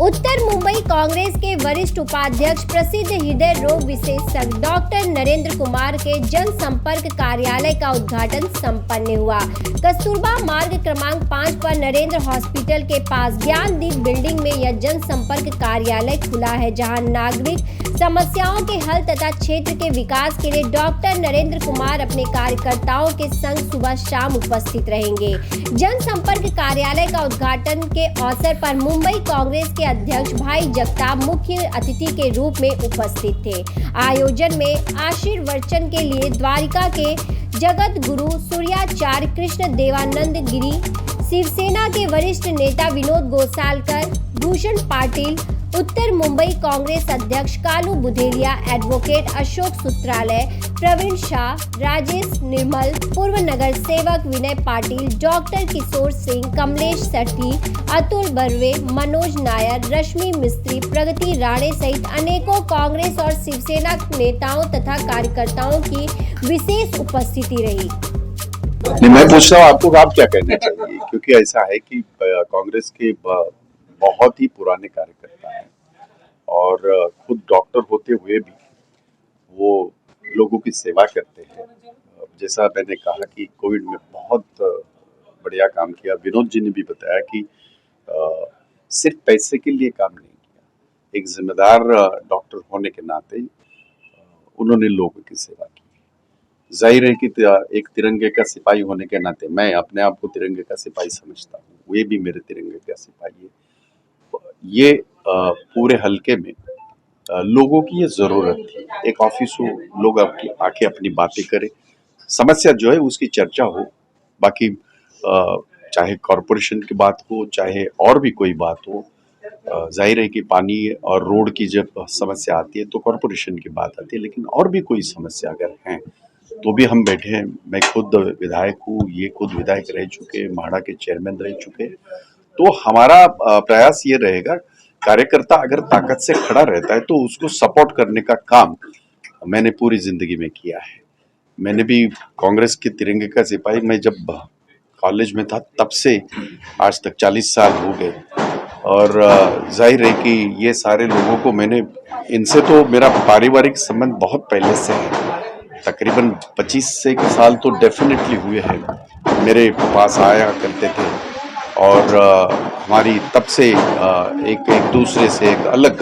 उत्तर मुंबई कांग्रेस के वरिष्ठ उपाध्यक्ष प्रसिद्ध हृदय रोग विशेषज्ञ डॉक्टर नरेंद्र कुमार के जनसंपर्क कार्यालय का उद्घाटन संपन्न हुआ। कस्तूरबा मार्ग क्रमांक 5 पर नरेंद्र हॉस्पिटल के पास ज्ञानदीप बिल्डिंग में यह जनसंपर्क कार्यालय खुला है, जहां नागरिक समस्याओं के हल तथा क्षेत्र के विकास के लिए डॉक्टर नरेंद्र कुमार अपने कार्यकर्ताओं के संग सुबह शाम उपस्थित रहेंगे। जनसंपर्क कार्यालय का उद्घाटन के अवसर पर मुंबई कांग्रेस के अध्यक्ष भाई जगताप मुख्य अतिथि के रूप में उपस्थित थे। आयोजन में आशीर्वचन के लिए द्वारिका के जगत गुरु सूर्याचार्य कृष्ण देवानंद गिरी, शिवसेना के वरिष्ठ नेता विनोद गोसालकर, भूषण पाटिल, उत्तर मुंबई कांग्रेस अध्यक्ष कालू बुधेलिया, एडवोकेट अशोक सूत्रालय, प्रवीण शाह, राजेश निर्मल, पूर्व नगर सेवक विनय पाटिल, डॉक्टर किशोर सिंह, कमलेश सेठी, अतुल बर्वे, मनोज नायर, रश्मि मिस्त्री, प्रगति राणे सहित अनेकों कांग्रेस और शिवसेना नेताओं तथा कार्यकर्ताओं की विशेष उपस्थिति रही। मैं पूछता हूँ आपको, आप क्या कहना चाहिए, क्योंकि ऐसा है कि कांग्रेस के बहुत ही पुराने कार्यकर्ता हैं और खुद डॉक्टर होते हुए भी वो लोगों की सेवा करते हैं। जैसा मैंने कहा कि कोविड में बहुत बढ़िया काम किया। विनोद जी ने भी बताया कि सिर्फ पैसे के लिए काम नहीं किया, एक जिम्मेदार डॉक्टर होने के नाते उन्होंने लोगों की सेवा की। जाहिर है कि एक तिरंगे का सिपाही होने के नाते मैं अपने आप को तिरंगे का सिपाही समझता हूँ, वे भी मेरे तिरंगे का सिपाही है। ये पूरे हलके में लोगों की ये जरूरत थी, एक ऑफिस हो, लोग आके अपनी बातें करें, समस्या जो है उसकी चर्चा हो। बाकी चाहे कॉरपोरेशन की बात हो, चाहे और भी कोई बात हो, जाहिर है कि पानी और रोड की जब समस्या आती है तो कॉरपोरेशन की बात आती है, लेकिन और भी कोई समस्या अगर है तो भी हम बैठे हैं। मैं खुद विधायक हूँ, ये खुद विधायक रह चुके, माड़ा के चेयरमैन रह चुके, तो हमारा प्रयास ये रहेगा, कार्यकर्ता अगर ताकत से खड़ा रहता है तो उसको सपोर्ट करने का काम मैंने पूरी जिंदगी में किया है। मैंने भी कांग्रेस के तिरंगे का सिपाही, मैं जब कॉलेज में था तब से आज तक 40 साल हो गए और जाहिर है कि ये सारे लोगों को मैंने, इनसे तो मेरा पारिवारिक संबंध बहुत पहले से है, तकरीबन 25 से साल तो डेफिनेटली हुए हैं। मेरे पास आया करते थे और हमारी तब से एक दूसरे से एक अलग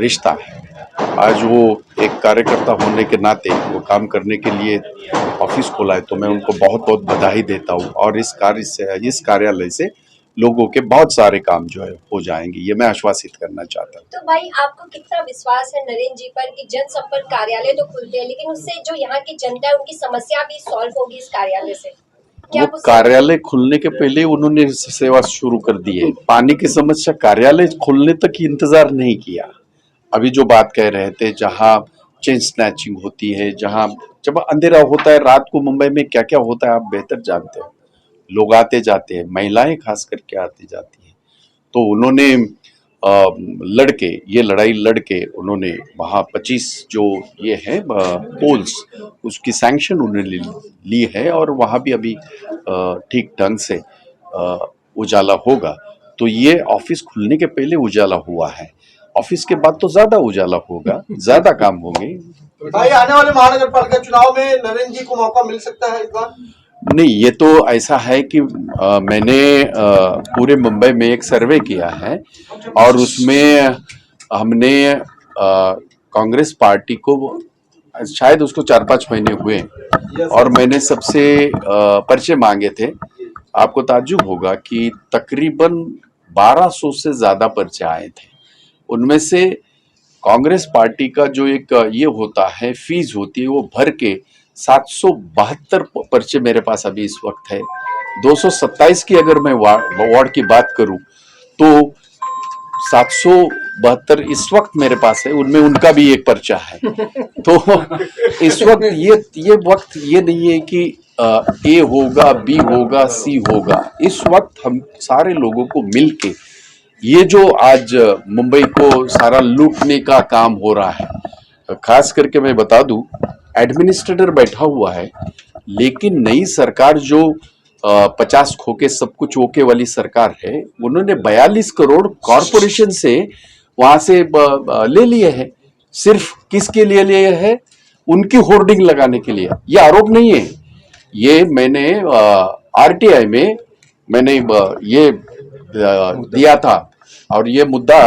रिश्ता है। आज वो एक कार्यकर्ता होने के नाते वो काम करने के लिए ऑफिस खोला है, तो मैं उनको बहुत बहुत बधाई देता हूँ और इस कार्यालय से लोगों के बहुत सारे काम जो है हो जाएंगे, ये मैं आश्वासित करना चाहता हूँ। तो भाई, आपको कितना विश्वास है नरेंद्र जी पर कि जनसंपर्क कार्यालय तो खुलते हैं, लेकिन उससे जो यहाँ की जनता है उनकी समस्या भी सॉल्व होगी इस कार्यालय से? वो कार्यालय खुलने के पहले उन्होंने सेवा शुरू कर दी है। पानी की समस्या कार्यालय खुलने तक इंतजार नहीं किया। अभी जो बात कह रहे थे, जहाँ चेन स्नैचिंग होती है, जहाँ जब अंधेरा होता है रात को मुंबई में क्या क्या होता है आप बेहतर जानते हो। लोग आते जाते हैं, महिलाएं खास करके आती जाती हैं, तो उन्होंने लड़के ये लड़ाई लड़के उन्होंने वहाँ 25 जो ये है पोल्स, उसकी सैंक्शन उन्होंने ली है और वहाँ भी अभी ठीक ढंग से उजाला होगा। तो ये ऑफिस खुलने के पहले उजाला हुआ है, ऑफिस के बाद तो ज्यादा उजाला होगा, ज्यादा काम होंगे। भाई, आने वाले महानगर पालिका चुनाव में नरेंद्र जी को मौका मिल सकता है इस बार? नहीं, ये तो ऐसा है कि मैंने पूरे मुंबई में एक सर्वे किया है और उसमें हमने कांग्रेस पार्टी को, शायद उसको 4-5 महीने हुए, और मैंने सबसे पर्चे मांगे थे। आपको ताज्जुब होगा कि तकरीबन 1200 से ज्यादा पर्चे आए थे। उनमें से कांग्रेस पार्टी का जो एक ये होता है, फीस होती है, वो भर के 772 पर्चे मेरे पास अभी इस वक्त है। 227 की अगर मैं वार्ड की बात करूं तो 772 इस वक्त मेरे पास है, उनमें उनका भी एक पर्चा है। तो इस वक्त ये वक्त ये नहीं है कि ए होगा, बी होगा, सी होगा। इस वक्त हम सारे लोगों को मिलके ये जो आज मुंबई को सारा लूटने का काम हो रहा है, खास करके मैं बता दूं, एडमिनिस्ट्रेटर बैठा हुआ है, लेकिन नई सरकार जो 50 खोके सब कुछ ओके वाली सरकार है, उन्होंने 42 करोड़ कॉरपोरेशन से वहां से ले लिए हैं। सिर्फ किसके लिए लिए है? उनकी होर्डिंग लगाने के लिए। ये आरोप नहीं है, ये मैंने आरटीआई में मैंने ये दिया था और ये मुद्दा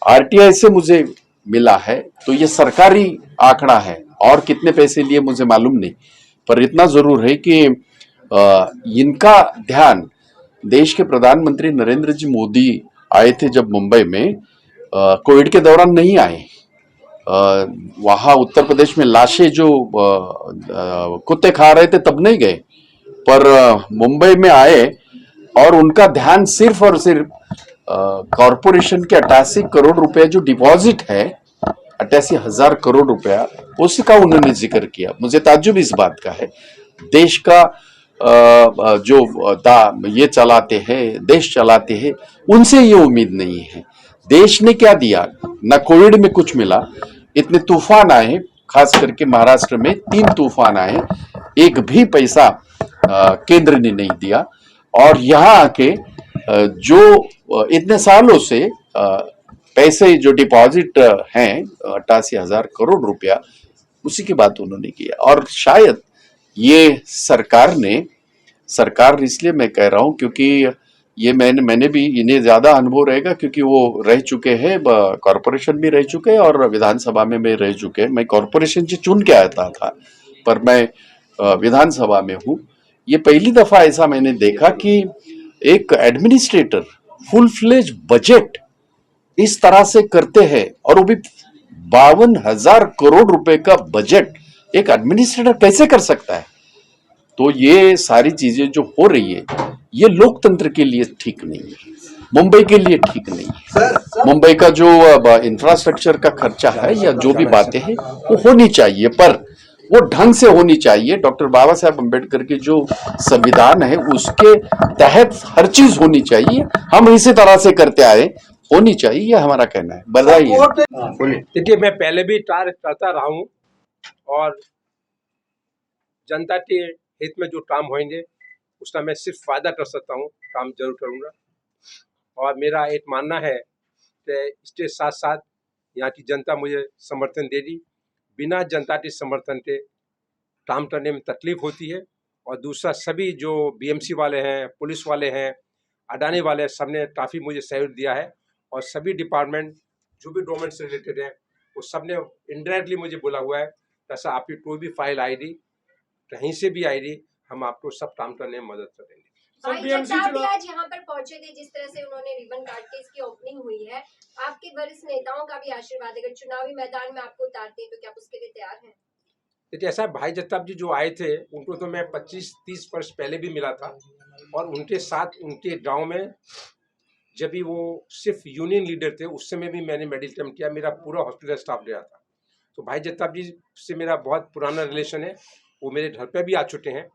आरटीआई से मुझे मिला है, तो ये सरकारी आंकड़ा है और कितने पैसे लिए मुझे मालूम नहीं, पर इतना जरूर है कि इनका ध्यान देश के प्रधानमंत्री नरेंद्र जी मोदी आए थे जब मुंबई में, कोविड के दौरान नहीं आए। वहां उत्तर प्रदेश में लाशें जो कुत्ते खा रहे थे तब नहीं गए, पर मुंबई में आए और उनका ध्यान सिर्फ और सिर्फ कॉरपोरेशन के 88 करोड़ रुपए जो डिपॉजिट है, 88,000 करोड़ रुपया, उसी का उन्होंने जिक्र किया। मुझे ताज्जुब इस बात का है, देश का जो ये चलाते हैं, देश चलाते हैं, उनसे ये उम्मीद नहीं है। देश ने क्या दिया? न कोविड में कुछ मिला, इतने तूफान आए, खास करके महाराष्ट्र में 3 तूफान आए, एक भी पैसा केंद्र ने नहीं दिया। और यहाँ आके जो इतने सालों से पैसे जो डिपॉजिट हैं 88,000 करोड़ रुपया, उसी की बात उन्होंने किया। और शायद ये सरकार इसलिए मैं कह रहा हूं क्योंकि ये मैंने भी, इन्हें ज्यादा अनुभव रहेगा क्योंकि वो रह चुके हैं, कॉरपोरेशन भी रह चुके हैं और विधानसभा में भी रह चुके हैं। मैं कॉरपोरेशन से चुन के आता था, पर मैं विधानसभा में हूँ। ये पहली दफा ऐसा मैंने देखा कि एक एडमिनिस्ट्रेटर फुल फ्लेज बजट इस तरह से करते हैं, और वो भी 52,000 करोड़ रुपए का बजट एक एडमिनिस्ट्रेटर कैसे कर सकता है? तो ये सारी चीजें जो हो रही है, ये लोकतंत्र के लिए ठीक नहीं है, मुंबई के लिए ठीक नहीं है। मुंबई का जो इंफ्रास्ट्रक्चर का खर्चा है या जो भी बातें हैं वो होनी चाहिए, पर वो ढंग से होनी चाहिए। डॉक्टर बाबा साहब अम्बेडकर के जो संविधान है उसके तहत हर चीज होनी चाहिए। हम इसी तरह से करते आए, होनी चाहिए, ये हमारा कहना है। बधाई है। देखिए, मैं पहले भी कार्य करता रहा हूँ और जनता के हित में जो काम होंगे उसका मैं सिर्फ वादा कर सकता हूँ, काम जरूर करूँगा। और मेरा एक मानना है कि इसके साथ साथ यहाँ की जनता मुझे समर्थन देगी। बिना जनता के समर्थन के काम करने में तकलीफ होती है। और दूसरा, सभी जो बीएमसी वाले हैं, पुलिस वाले हैं, अडानी वाले, सबने काफ़ी मुझे सहयोग दिया है। और सभी डिपार्टमेंट जो भी गवर्नमेंट से रिलेटेड है वो सबने इनडायरेक्टली मुझे बोला हुआ है, जैसा आपकी कोई भी फाइल आएगी, कहीं से भी आएगी, हम आपको सब काम करने में मदद करेंगे। भाई जगताप भी आज यहाँ पर पहुंचे थे, जिस तरह से उन्होंने रिबन काट के इसकी ओपनिंग हुई है, आपके वरिष्ठ नेताओं का भी आशीर्वाद, अगर चुनावी मैदान में आपको उतारते हैं तो क्या आप उसके लिए तैयार हैं? देखिए, ऐसा भाई जगताप जी जो आए थे उनको तो मैं 25-30 वर्ष पहले भी मिला था, और उनके साथ उनके गाँव में जब भी वो सिर्फ यूनियन लीडर थे उस समय भी मैंने मेडिकल कैंप किया, मेरा पूरा हॉस्पिटल स्टाफ गया था। तो भाई जगताप जी से मेरा बहुत पुराना रिलेशन है, वो मेरे घर पे भी आ चुके हैं।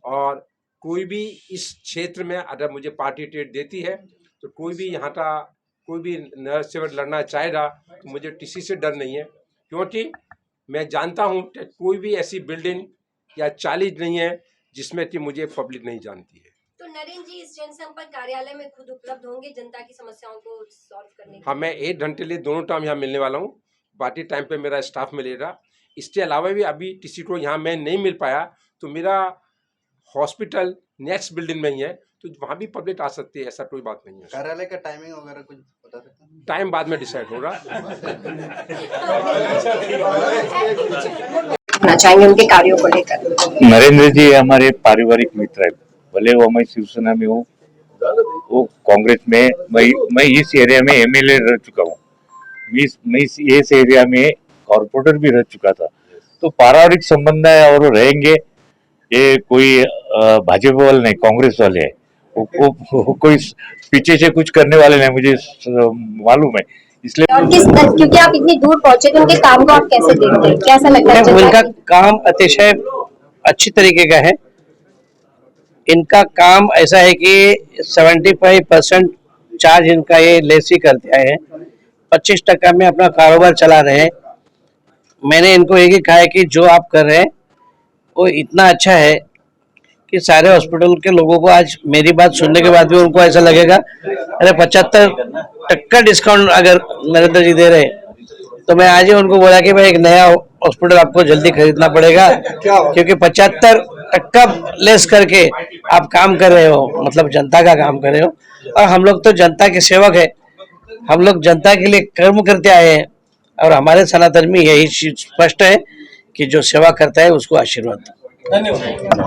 और कोई भी इस क्षेत्र में अगर मुझे पार्टी टिकट देती है तो कोई भी यहाँ का कोई भी नर सेवक लड़ना चाहेगा तो मुझे किसी से डर नहीं है, क्योंकि मैं जानता हूँ कि कोई भी ऐसी बिल्डिंग या चालीस नहीं है जिसमें कि मुझे पब्लिक नहीं जानती है। तो नरेंद्र जी इस जनसंपर्क कार्यालय में खुद उपलब्ध होंगे जनता की समस्याओं को सॉल्व करने के लिए? हाँ, मैं 1 घंटे लिए दोनों टाइम यहाँ मिलने वाला हूँ, बाकी टाइम पे मेरा स्टाफ मिलेगा। इसके अलावा भी अभी किसी को यहाँ मैं नहीं मिल पाया तो मेरा हॉस्पिटल नेक्स्ट बिल्डिंग में ही है, तो वहाँ भी पब्लिक आ सकती है, ऐसा कोई बात नहीं है। कार्यालय का टाइमिंग वगैरह कुछ बता सकते हैं? टाइम बाद में डिसाइड होगा। चाहेंगे उनके कार्यों को लेकर। नरेंद्र जी हमारे पारिवारिक मित्र है, भले वो मैं शिवसेना में हूँ, वो कांग्रेस में, मैं इस एरिया में एमएलए रह चुका हूँ, मैं इस एरिया में कॉर्पोरेटर भी रह चुका था, तो पारिवारिक संबंध है और रहेंगे। ये कोई भाजपा वाले नहीं, कांग्रेस वाले है, वो कोई पीछे से कुछ करने वाले नहीं, मुझे मालूम है। इसलिए और क्योंकि आप इतनी दूर पहुंचे तो उनके काम को आप कैसे देखते हैं, कैसा लगता है? उनका काम अतिशय अच्छी तरीके का है। इनका काम ऐसा है कि 75% चार्ज इनका ये लेस ही करते आए हैं, 25% में अपना कारोबार चला रहे हैं। मैंने इनको एक ही कहा है कि जो आप कर रहे हैं वो इतना अच्छा है कि सारे हॉस्पिटल के लोगों को आज मेरी बात सुनने के बाद भी उनको ऐसा लगेगा अरे 75% डिस्काउंट अगर नरेंद्र जी दे रहे हैं, तो मैं आज ही उनको बोला कि भाई एक नया हॉस्पिटल आपको जल्दी खरीदना पड़ेगा, क्योंकि 75% लेस करके आप काम कर रहे हो, मतलब जनता का काम कर रहे हो। और हम लोग तो जनता के सेवक है, हम लोग जनता के लिए कर्म करते आए हैं, और हमारे सनातन में यही स्पष्ट है कि जो सेवा करता है उसको आशीर्वाद। धन्यवाद।